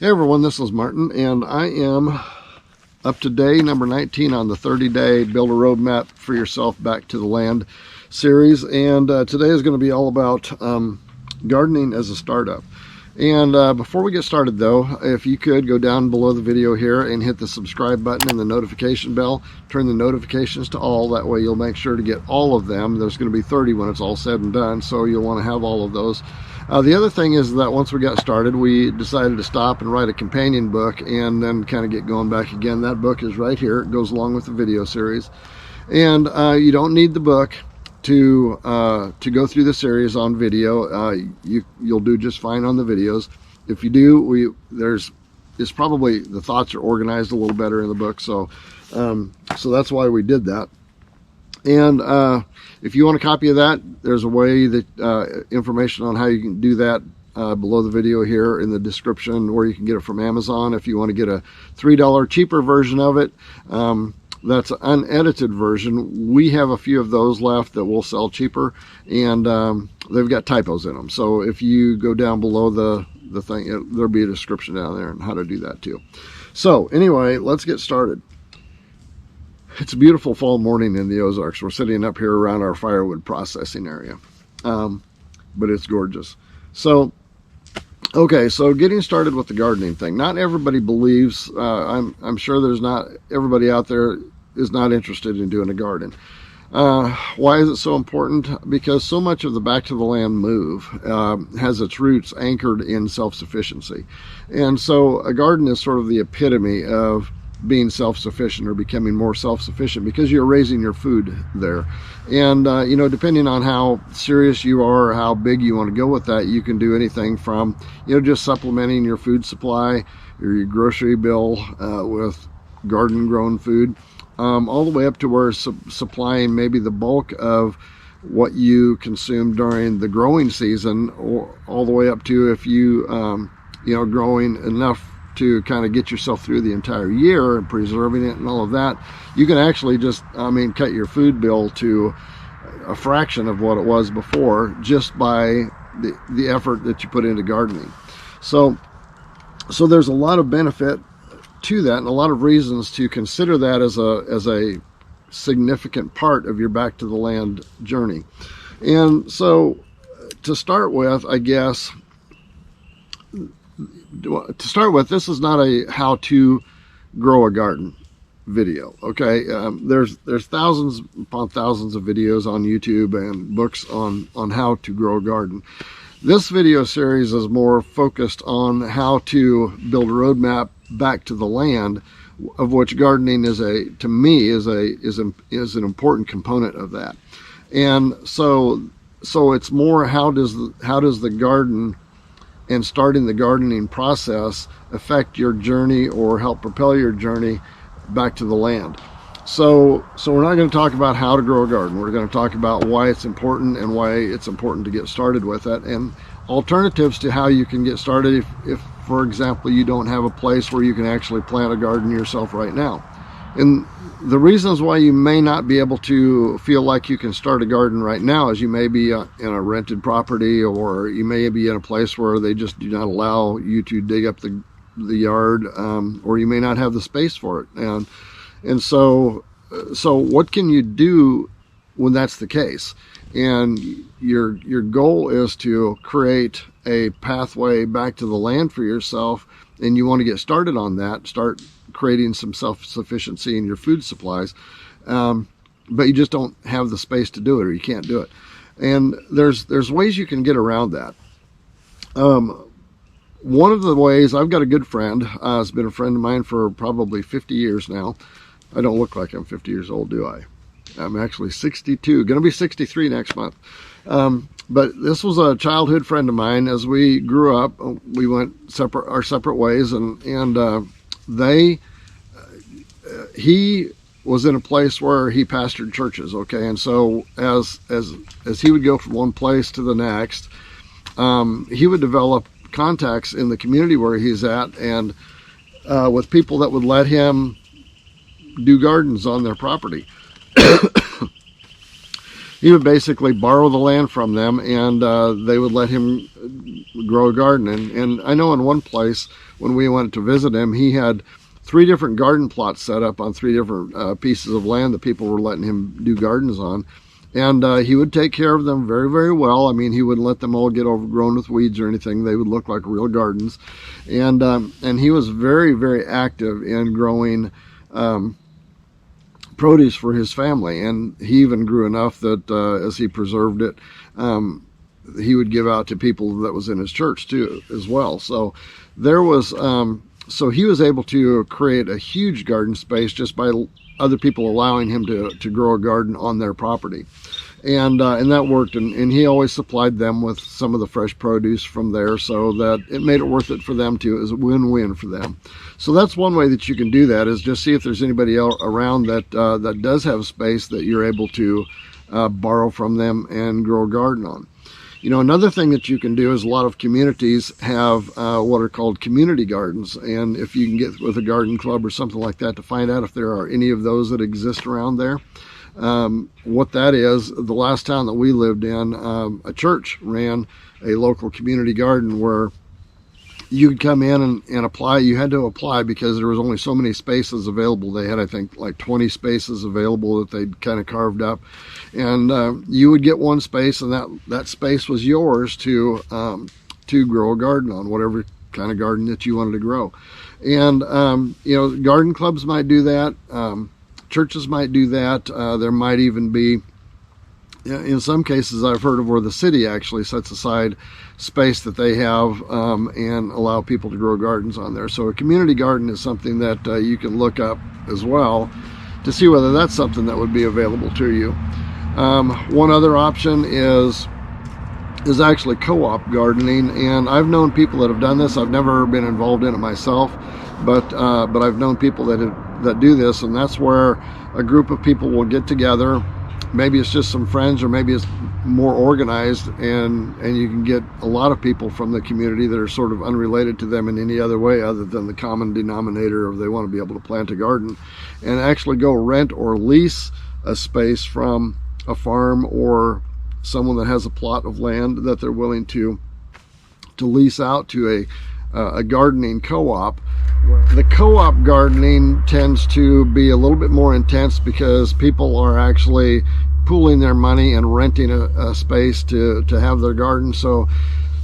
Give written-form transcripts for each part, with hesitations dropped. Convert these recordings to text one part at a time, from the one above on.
Hey everyone, this is Martin, and I am up to day number 19 on the 30-day Build a Roadmap for Yourself Back to the Land series. And today is going to be all about gardening as a startup. And before we get started though, if you could go down below the video here and hit the subscribe button and the notification bell, turn the notifications to all, that way you'll make sure to get all of them. There's going to be 30 when it's all said and done, so you'll want to have all of those. The other thing is that once we got started, we decided to stop and write a companion book and then kind of get going back again. That book is right here. It goes along with the video series. And you don't need the book to go through the series on video. You'll do just fine on the videos. If you do, it's probably the thoughts are organized a little better in the book. So that's why we did that. And if you want a copy of that, there's a way that information on how you can do that below the video here in the description, or you can get it from Amazon. If you want to get a $3 cheaper version of it, that's an unedited version. We have a few of those left that will sell cheaper, and they've got typos in them. So if you go down below the thing, there'll be a description down there on how to do that too. So anyway, let's get started. It's a beautiful fall morning in the Ozarks. We're sitting up here around our firewood processing area, but it's gorgeous. So, okay, so getting started with the gardening thing. Not everybody believes, I'm sure there's not, everybody out there is not interested in doing a garden. Why is it so important? Because so much of the Back to the Land move has its roots anchored in self-sufficiency. And so a garden is sort of the epitome of being self-sufficient or becoming more self-sufficient, because you're raising your food there. And depending on how serious you are or how big you want to go with that, you can do anything from just supplementing your food supply or your grocery bill with garden grown food, all the way up to where supplying maybe the bulk of what you consume during the growing season, or all the way up to if you growing enough to kind of get yourself through the entire year and preserving it and all of that. You can actually just, cut your food bill to a fraction of what it was before, just by the effort that you put into gardening. So there's a lot of benefit to that, and a lot of reasons to consider that as a significant part of your Back to the Land journey. And so to start with, I guess, this is not a how to grow a garden video. Okay, there's thousands upon thousands of videos on YouTube and books on how to grow a garden. This video series is more focused on how to build a roadmap back to the land, of which gardening is to me is an important component of that. And so it's more how does the garden and starting the gardening process affect your journey or help propel your journey back to the land. So we're not going to talk about how to grow a garden. We're going to talk about why it's important and why it's important to get started with it, and alternatives to how you can get started if for example, you don't have a place where you can actually plant a garden yourself right now. And the reasons why you may not be able to feel like you can start a garden right now is you may be in a rented property, or you may be in a place where they just do not allow you to dig up the yard, or you may not have the space for it. And so what can you do when that's the case? And your goal is to create a pathway back to the land for yourself, and you want to get started on that, start creating some self-sufficiency in your food supplies, but you just don't have the space to do it, or you can't do it. And there's ways you can get around that. One of the ways, I've got a good friend, has been a friend of mine for probably 50 years now. I don't look like I'm 50 years old, do I? I'm actually 62, going to be 63 next month. But this was a childhood friend of mine. As we grew up, we went our separate ways, and he was in a place where he pastored churches. Okay, and so as he would go from one place to the next, he would develop contacts in the community where he's at, and with people that would let him do gardens on their property. he would basically borrow the land from them, and they would let him grow a garden. And I know in one place when we went to visit him, he had 3 different garden plots set up on 3 different pieces of land that people were letting him do gardens on. And he would take care of them very, very well. I mean, he wouldn't let them all get overgrown with weeds or anything. They would look like real gardens. And he was very, very active in growing produce for his family. And he even grew enough that as he preserved it, he would give out to people that was in his church too, as well. So there was, so he was able to create a huge garden space just by other people allowing him to grow a garden on their property. And that worked, and he always supplied them with some of the fresh produce from there, so that it made it worth it for them too. It was a win-win for them. So that's one way that you can do that, is just see if there's anybody else around that that does have space that you're able to borrow from them and grow a garden on. You know, another thing that you can do is a lot of communities have what are called community gardens. And if you can get with a garden club or something like that to find out if there are any of those that exist around there. What that is, the last town that we lived in, a church ran a local community garden where you could come in and apply. You had to apply because there was only so many spaces available. They had, I think, like 20 spaces available that they'd kind of carved up. And you would get one space, and that space was yours to grow a garden on, whatever kind of garden that you wanted to grow. And, you know, garden clubs might do that. Churches might do that. There might even be, in some cases, I've heard of where the city actually sets aside space that they have and allow people to grow gardens on there. So a community garden is something that you can look up as well to see whether that's something that would be available to you. One other option is actually co-op gardening, and I've known people that have done this. I've never been involved in it myself, but I've known people that do this, and that's where a group of people will get together. Maybe it's just some friends, or maybe it's more organized, and you can get a lot of people from the community that are sort of unrelated to them in any other way other than the common denominator of they want to be able to plant a garden, and actually go rent or lease a space from a farm or someone that has a plot of land that they're willing to lease out to a gardening co-op. The co-op gardening tends to be a little bit more intense because people are actually pooling their money and renting a space to have their garden. So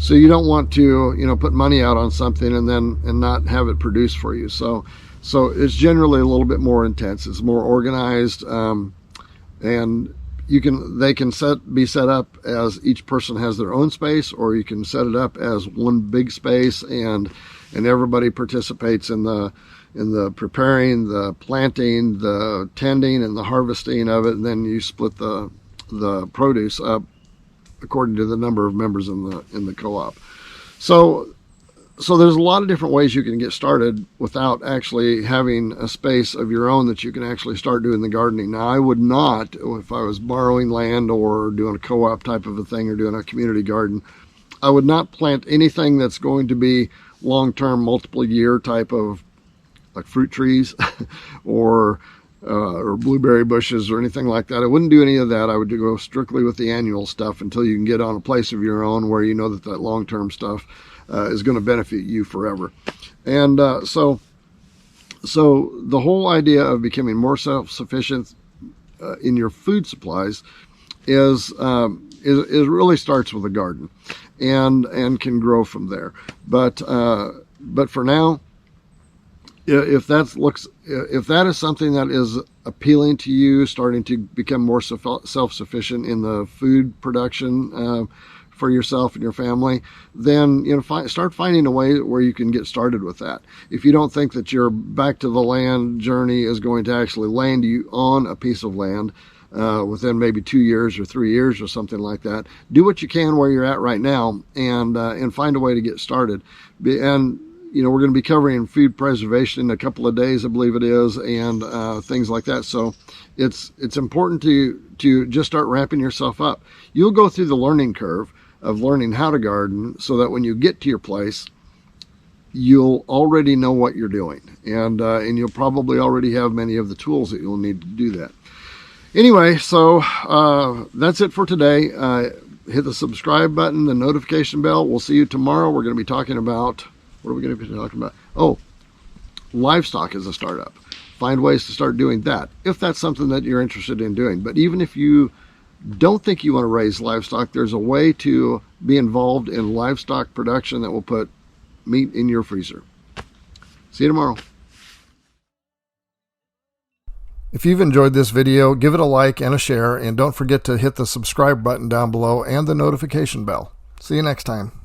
you don't want to, you know, put money out on something and not have it produced for you. So it's generally a little bit more intense. It's more organized, and they can be set up as each person has their own space, or you can set it up as one big space, and everybody participates in the preparing, the planting, the tending, and the harvesting of it, and then you split the produce up according to the number of members in the co-op. So there's a lot of different ways you can get started without actually having a space of your own that you can actually start doing the gardening. Now, I would not, if I was borrowing land or doing a co-op type of a thing or doing a community garden, I would not plant anything that's going to be long-term, multiple-year type of, like fruit trees or blueberry bushes or anything like that. I wouldn't do any of that. I would go strictly with the annual stuff until you can get on a place of your own where you know that long-term stuff is going to benefit you forever. And so the whole idea of becoming more self-sufficient in your food supplies is really starts with a garden, and can grow from there. But for now, if that is something that is appealing to you, starting to become more self-sufficient in the food production for yourself and your family, then start finding a way where you can get started with that. If you don't think that your back to the land journey is going to actually land you on a piece of land within maybe 2 years or 3 years or something like that, do what you can where you're at right now, and find a way to get started. And we're going to be covering food preservation in a couple of days, I believe it is, and things like that. So it's important to just start ramping yourself up. You'll go through the learning curve of learning how to garden so that when you get to your place, you'll already know what you're doing, and you'll probably already have many of the tools that you'll need to do that. Anyway, so that's it for today. Hit the subscribe button, the notification bell. We'll see you tomorrow. We're going to be talking about, what are we going to be talking about? Oh, livestock as a startup. Find ways to start doing that, if that's something that you're interested in doing. But even if you don't think you want to raise livestock, there's a way to be involved in livestock production that will put meat in your freezer. See you tomorrow. If you've enjoyed this video, give it a like and a share, and don't forget to hit the subscribe button down below and the notification bell. See you next time.